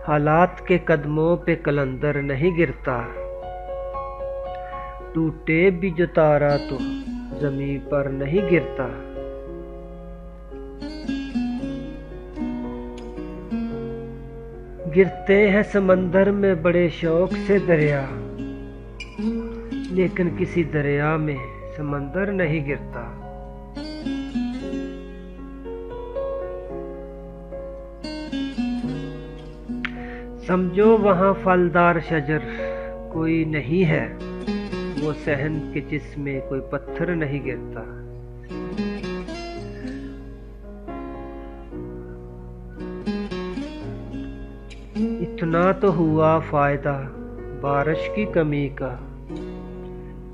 हालात के कदमों पे कलंदर नहीं गिरता, टूटे भी जो तारा तो जमीन पर नहीं गिरता। गिरते हैं समंदर में बड़े शौक से दरिया, लेकिन किसी दरिया में समंदर नहीं गिरता। समझो वहाँ फलदार शजर कोई नहीं है, वो सहन के जिसमें कोई पत्थर नहीं गिरता। इतना तो हुआ फायदा बारिश की कमी का,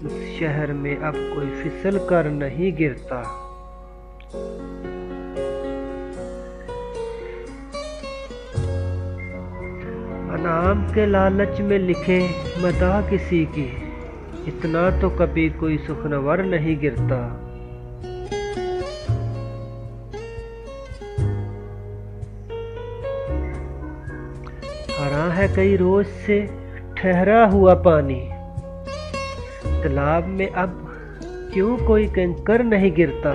उस शहर में अब कोई फिसल कर नहीं गिरता। अनाम के लालच में लिखे मदा किसी की, इतना तो कभी कोई सुखनवर नहीं गिरता। हरा है कई रोज से ठहरा हुआ पानी, तालाब में अब क्यों कोई कंकर नहीं गिरता।